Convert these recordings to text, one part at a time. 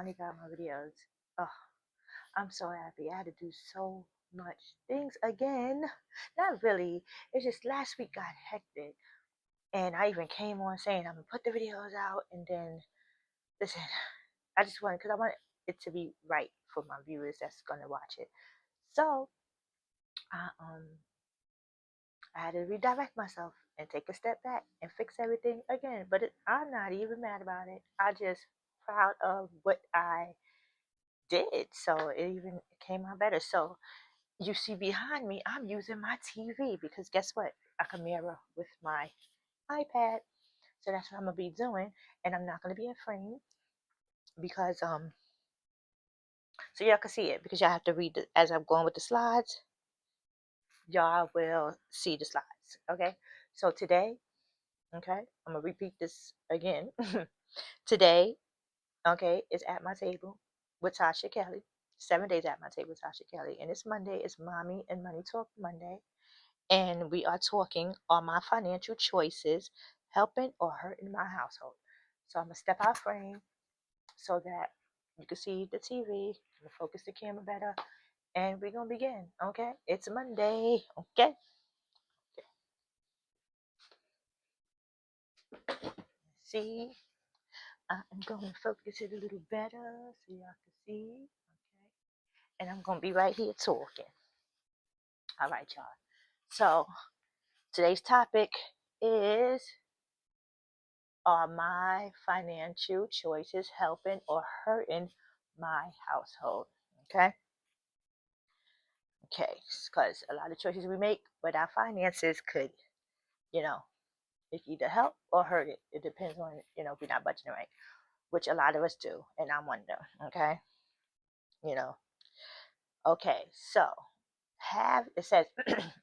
finally got my videos. Oh, I'm so happy. I had to do so much things again. Not really. It's just last week got hectic. And I even came on saying I'm going to put the videos out. And then, listen, I just want, because I want it to be right for my viewers that's going to watch it. So, I, um, I had to redirect myself and take a step back and fix everything again. But I'm not even mad about it. I just proud of what I did. So it even came out better. So you see behind me, I'm using my TV because guess what? I can mirror with my iPad. So that's what I'm gonna be doing, and I'm not gonna be afraid because so y'all can see it because y'all have to read it as I'm going with the slides. Y'all will see the slides. Okay. So today, okay, I'm gonna repeat this again. Today, okay, is at my table with Tasha Kelly. 7 days at my table with Tasha Kelly, and it's Monday. It's Mommy and Money Talk Monday. And we are talking on my financial choices helping or hurting my household. So I'm gonna step out frame so that you can see the TV. I'm gonna focus the camera better, and we're gonna begin. Okay, it's Monday. Okay, see, I'm gonna focus it a little better so y'all can see. Okay, and I'm gonna be right here talking. All right, y'all. So today's topic is, are my financial choices helping or hurting my household? Okay. Okay. Because a lot of choices we make with our finances could, you know, it either help or hurt it. It depends on, if we're not budgeting right, which a lot of us do. And I'm one of them. Okay. You know, okay. So it says,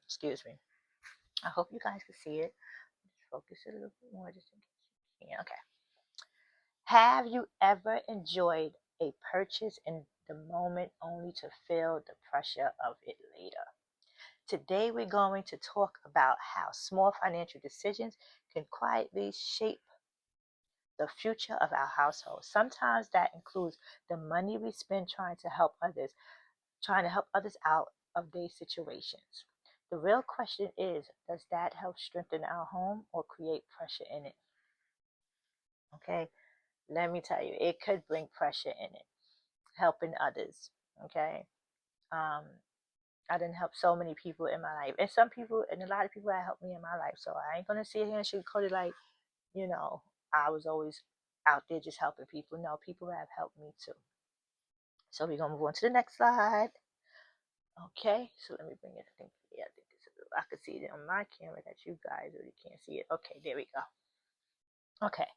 excuse me. I hope you guys can see it. Just focus it a little bit more just in case you can. Okay. Have you ever enjoyed a purchase in the moment only to feel the pressure of it later? Today, we're going to talk about how small financial decisions can quietly shape the future of our household. Sometimes that includes the money we spend trying to help others out of their situations. The real question is, does that help strengthen our home or create pressure in it? Okay, let me tell you, it could bring pressure in it, helping others. Okay. Um, I didn't help so many people in my life. And some people and a lot of people have helped me in my life. So I ain't gonna sit here and sugarcoat it like, you know, I was always out there just helping people. No, people have helped me too. So we're gonna move on to the next slide. Okay, so let me bring it. I think it's a little, I can see it on my camera that you guys really can't see it. Okay, there we go. Okay.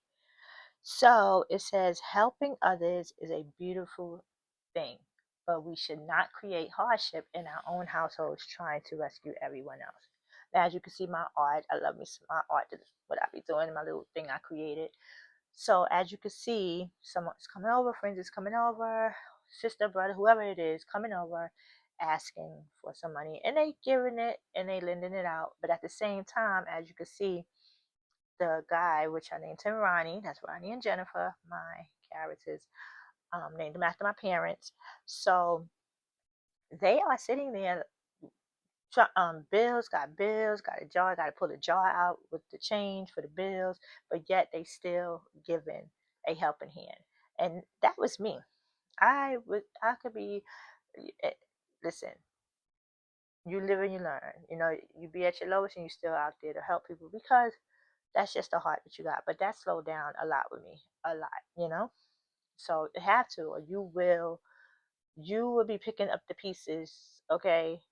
So it says helping others is a beautiful thing, but we should not create hardship in our own households trying to rescue everyone else. Now, as you can see, my art, I love me some my art, what I be doing, my little thing I created. So as you can see, someone's coming over, friends is coming over, sister, brother, whoever it is, coming over, asking for some money, and they giving it and they lending it out. But at the same time, as you can see, the guy, which I named him Ronnie, that's Ronnie and Jennifer, my characters, named them after my parents. So they are sitting there, bills, got a jar, got to pull a jar out with the change for the bills, but yet they still giving a helping hand. And that was me. I could be, eh, listen, you live and you learn. You be at your lowest and you still out there to help people because that's just the heart that you got. But that slowed down a lot with me, a lot. So it have to, or you will be picking up the pieces, okay,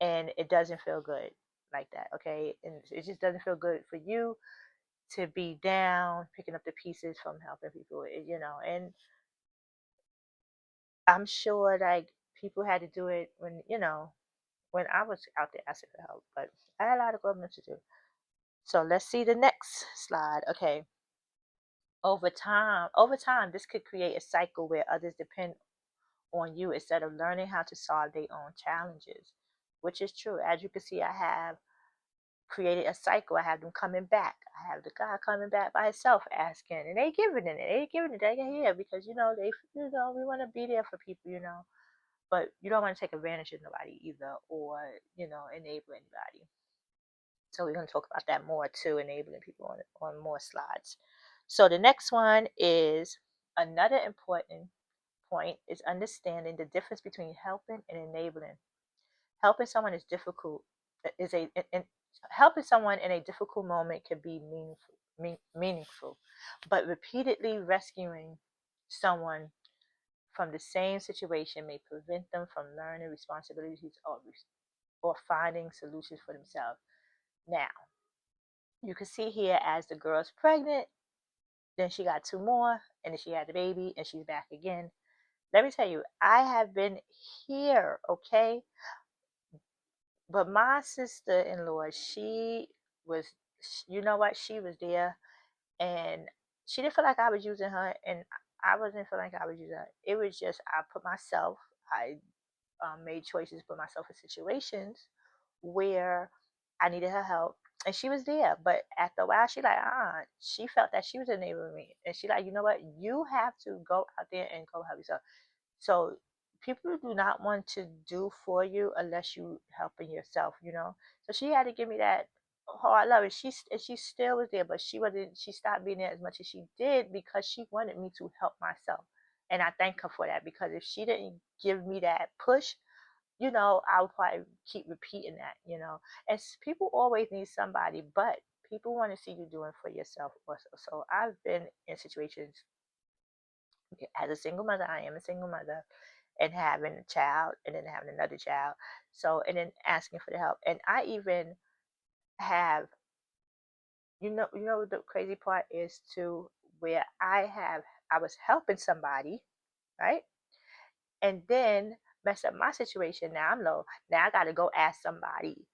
and it doesn't feel good like that, okay, and it just doesn't feel good for you to be down picking up the pieces from helping people, and I'm sure like people had to do it when I was out there asking for help, but I had a lot of growing up to do. So let's see the next slide. Okay. Over time, this could create a cycle where others depend on you instead of learning how to solve their own challenges, which is true. As you can see, I have created a cycle. I have them coming back. I have the guy coming back by himself asking, and they giving it. They giving it. They here because we want to be there for people. But you don't want to take advantage of nobody either, or enable anybody. So we're going to talk about that more too, enabling people on more slides. So the next one is another important point is understanding the difference between helping and enabling. Helping someone is difficult is a in, helping someone in a difficult moment can be meaningful, but repeatedly rescuing someone from the same situation may prevent them from learning responsibilities or finding solutions for themselves. Now, you can see here as the girl's pregnant, then she got two more, and then she had the baby, and she's back again. Let me tell you, I have been here, okay? But my sister-in-law, she was, you know what? She was there, and she didn't feel like I was using her, and I wasn't feeling like I was using her. It was just I made choices, put myself in situations where I needed her help, and she was there. But after a while, she felt that she was enabling me, and she like, you know what? You have to go out there and go help yourself. So people do not want to do for you unless you helping yourself. So she had to give me that hard love, and she still was there, but she wasn't. She stopped being there as much as she did because she wanted me to help myself, and I thank her for that because if she didn't give me that push, I would probably keep repeating that. And people always need somebody, but people want to see you doing for yourself also. So I've been in situations as a single mother. I am a single mother, and having a child and then having another child. So, and then asking for the help. And I even have, the crazy part is to where I was helping somebody, right? And then mess up my situation. Now I'm low. Now I got to go ask somebody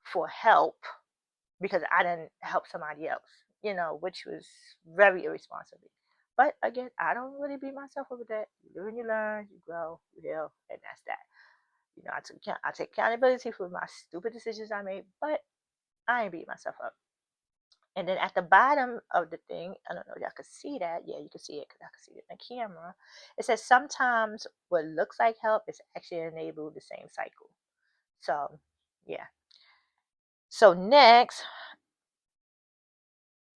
for help because I didn't help somebody else, which was very irresponsible. But again, I don't really beat myself over that. You live and you learn, you grow, you heal, and that's that. I take accountability for my stupid decisions I made, but I ain't beat myself up. And then at the bottom of the thing, I don't know if y'all can see that. Yeah, you can see it because I can see it in the camera. It says sometimes what looks like help is actually enable the same cycle. So, yeah. So next,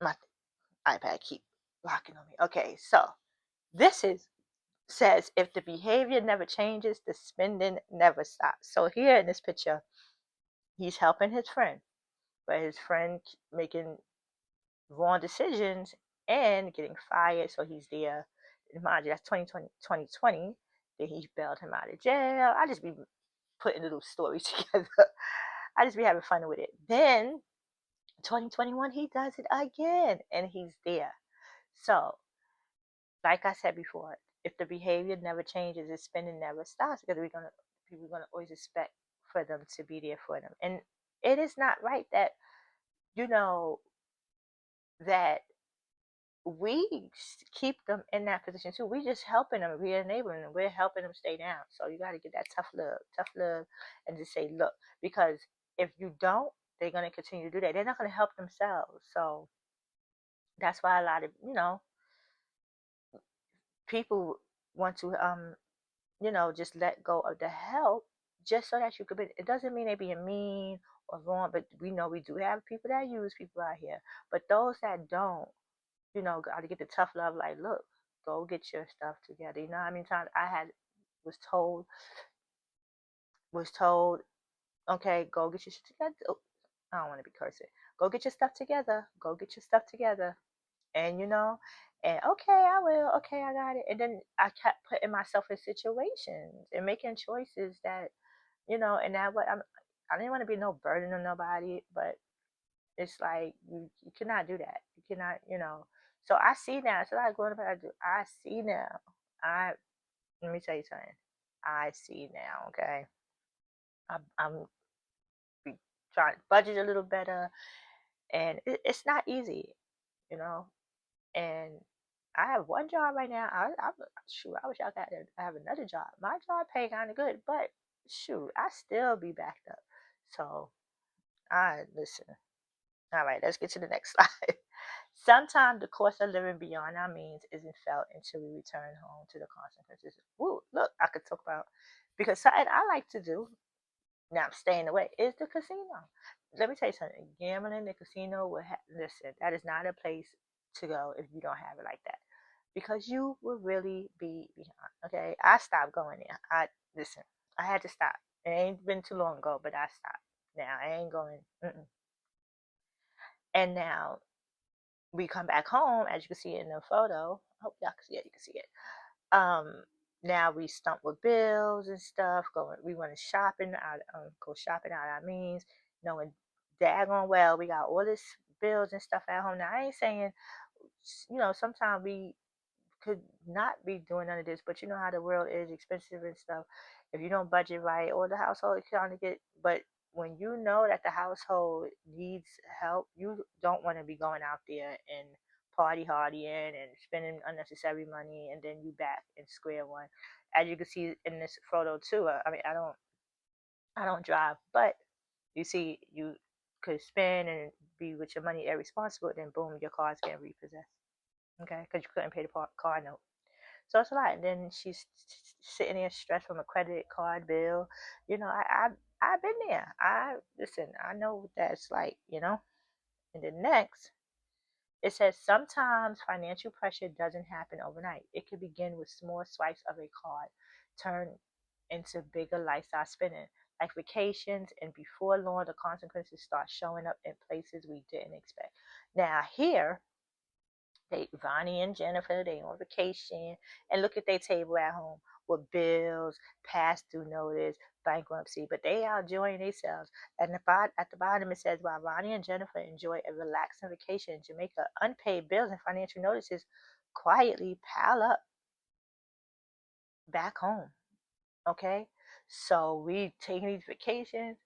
my iPad keep locking on me. Okay, so this says if the behavior never changes, the spending never stops. So here in this picture, he's helping his friend, but his friend making wrong decisions and getting fired. So he's there. Mind you, that's 2020. Then he bailed him out of jail. I just be putting little stories together. I just be having fun with it. Then 2021, he does it again, and he's there. So, like I said before, if the behavior never changes, the spending never stops because people are gonna always expect for them to be there for them, and it is not right that you know that we keep them in that position too. We just helping them, we're enabling them, we're helping them stay down. So you got to get that tough love, and just say, look, because if you don't, they're gonna continue to do that. They're not gonna help themselves. So that's why a lot of people want to just let go of the help just so that you could be. It doesn't mean they being mean or wrong, but we know we do have people that use people out here. But those that don't, got to get the tough love. Like, look, go get your stuff together. You know how many times I had was told, okay, go get your shit together. Oh, I don't want to be cursing. Go get your stuff together. Go get your stuff together. And and okay, I will. Okay, I got it. And then I kept putting myself in situations and making choices that, and that what I didn't want to be no burden on nobody, but it's like you cannot do that. You cannot. So I see now. So like what I do? I see now. I Let me tell you something. I see now. Okay, I'm be trying to budget a little better, and it's not easy, you know. And I have one job right now. Shoot, I wish I have another job. My job pay kind of good, but shoot, I still be backed up. So I listen. All right, let's get to the next slide. Sometimes the cost of living beyond our means isn't felt until we return home to the consequences. Woo, look, I could talk about, because something I like to do, now I'm staying away, is the casino. Let me tell you something. Gambling, the casino will listen, that is not a place to go if you don't have it like that. Because you will really be behind. Okay. I stopped going there. Listen, I had to stop. It ain't been too long ago, but I stopped. Now I ain't going. Mm-mm. And now we come back home, as you can see in the photo. I hope y'all can see it. You can see it. Now we stumped with bills and stuff. We went shopping out, go shopping out our means, knowing daggone well we got all this bills and stuff at home. Now I ain't saying, sometimes we could not be doing none of this, but you know how the world is expensive and stuff. If you don't budget right, or the household is trying to get, but when you know that the household needs help, you don't want to be going out there and party hardying and spending unnecessary money, and then you back in square one. As you can see in this photo too. I mean, I don't drive, but you see, you could spend and be with your money irresponsible, then boom, your car's getting repossessed. Okay, because you couldn't pay the car note. So it's a lot. And then she's sitting there stressed from a credit card bill. I've been there. I listen. I know what that's like. And then next, it says sometimes financial pressure doesn't happen overnight. It can begin with small swipes of a card, turn into bigger lifestyle spending, like vacations, and before long, the consequences start showing up in places we didn't expect. Now here, Vonnie and Jennifer, they on vacation, and look at their table at home with bills, past due notice, bankruptcy, but they are enjoying themselves. And at the bottom it says, while Vonnie and Jennifer enjoy a relaxing vacation in Jamaica, unpaid bills and financial notices quietly pile up back home. Okay, so we taking these vacations.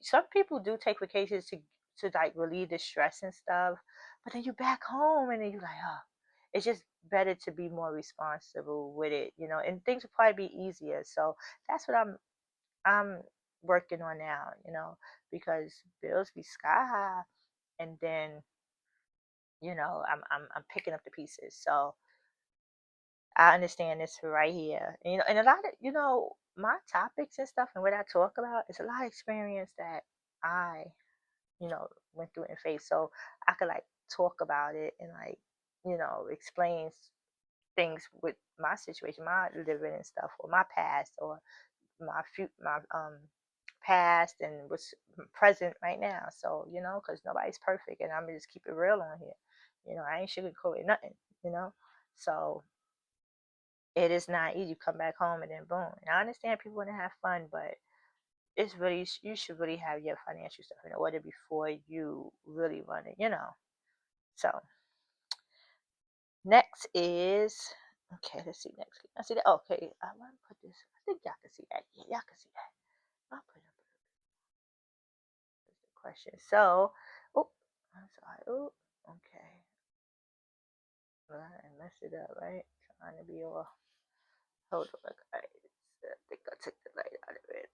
Some people do take vacations to like relieve the stress and stuff, but then you back home and then you like, oh, it's just better to be more responsible with it, and things will probably be easier. So that's what I'm working on now, because bills be sky high, and then I'm picking up the pieces. So I understand this right here, and a lot of my topics and stuff and what I talk about is a lot of experience that I went through and faced. So I could like talk about it and like, explain things with my situation, my living and stuff, or my past, or my past and what's present right now. So, because nobody's perfect, and I'm gonna just keep it real on here. I ain't sugarcoating nothing, you know. So it is not easy. You come back home and then boom. And I understand people want to have fun, but it's really, you should really have your financial stuff in order before you really run it. So next is, okay, let's see next. I see that. Okay, I want to put this. I think y'all can see that. Yeah, y'all can see that. I'll put up the question. So, oh, I'm sorry. Oh, okay. I messed it up, right? Trying to be all. Hold on, guys. I think I took the light out of it.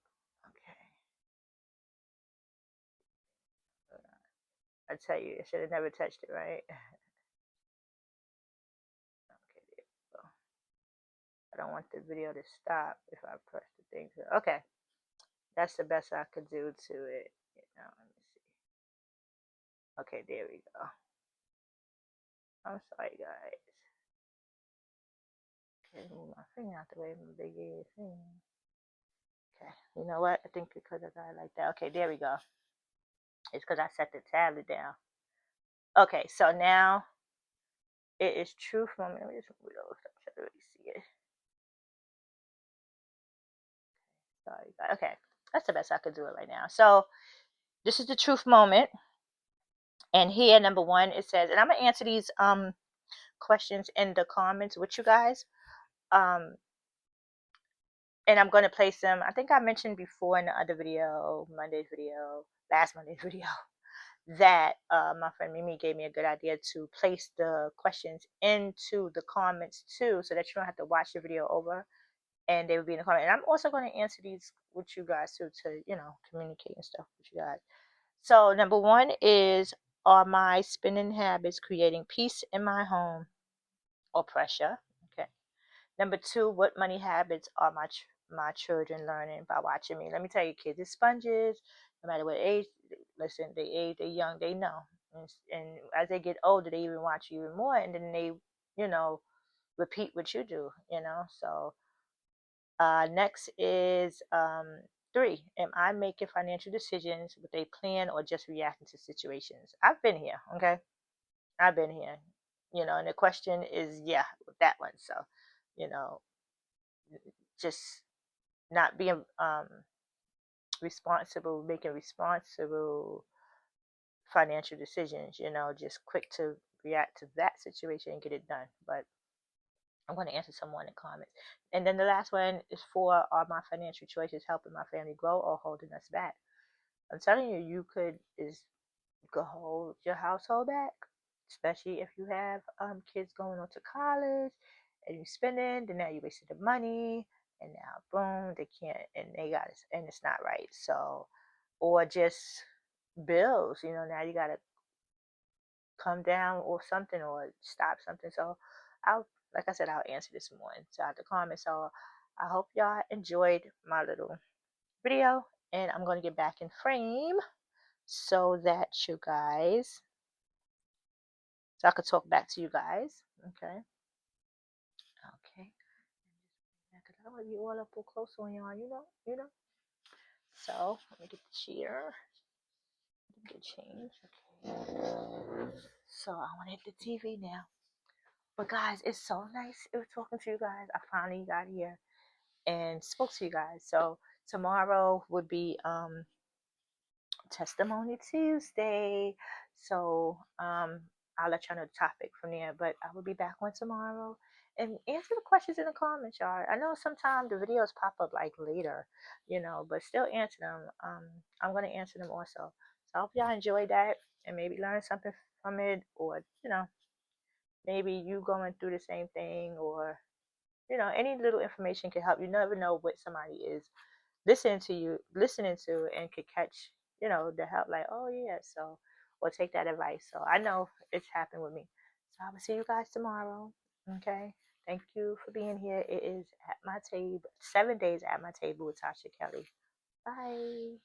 Okay. I tell you, I should have never touched it, right? Okay, there we go. I don't want the video to stop if I press the thing. Okay, that's the best I could do to it. Let me see. Okay, there we go. I'm sorry, guys. Okay, move my finger out the way, my big ass thing. Okay, you know what? I think because I got it like that. Okay, there we go. It's because I set the tablet down. Okay, so now it is truth moment. Let me just move it over so I can really see it. Sorry, guys. Okay, that's the best I could do it right now. So this is the truth moment. And here, number one, it says, and I'm gonna answer these questions in the comments with you guys. And I'm gonna place them. I think I mentioned before in the other video, last Monday's video, that my friend Mimi gave me a good idea to place the questions into the comments too, so that you don't have to watch the video over, and they will be in the comment. And I'm also going to answer these with you guys too, to communicate and stuff with you guys. So, number one is, are my spending habits creating peace in my home or pressure? Okay. Number two, what money habits are my children learning by watching me? Let me tell you, kids are sponges. No matter what age, listen, they young, they know, and as they get older, they even watch you even more, and then they, you know, repeat what you do. So next is three. Am I making financial decisions with a plan or just reacting to situations? I've been here. Okay, I've been here. And the question is, yeah, with that one. So, you know, just not being responsible, making responsible financial decisions. Just quick to react to that situation and get it done. But I'm going to answer some more in the comments. And then the last one is for, are my financial choices helping my family grow or holding us back? I'm telling you, you could hold your household back, especially if you have kids going on to college and you spending, then now you wasted the money, and now boom, they can't, and they got it, and it's not right. So, or just bills, now you got to come down or something or stop something. So I'll, like I said, I'll answer this more inside the comments. So I hope y'all enjoyed my little video, and I'm going to get back in frame so that you guys, so I could talk back to you guys. Okay. Okay. Because I don't want to be all up or close on y'all, So let me get the chair. Get change. Okay. So I want to hit the TV now. But guys, it's so nice talking to you guys. I finally got here and spoke to you guys. So tomorrow would be Testimony Tuesday. So I'll let y'all know the topic from there. But I will be back on tomorrow and answer the questions in the comments, y'all. I know sometimes the videos pop up like later, but still answer them. I'm gonna answer them also. So I hope y'all enjoyed that and maybe learn something from it, or maybe you going through the same thing, or any little information can help. You never know what somebody is listening to and could catch, the help, like, oh yeah, so, or take that advice. So I know it's happened with me. So I will see you guys tomorrow. Okay. Thank you for being here. It is At My Table, 7 days at my table with Tasha Kelly. Bye.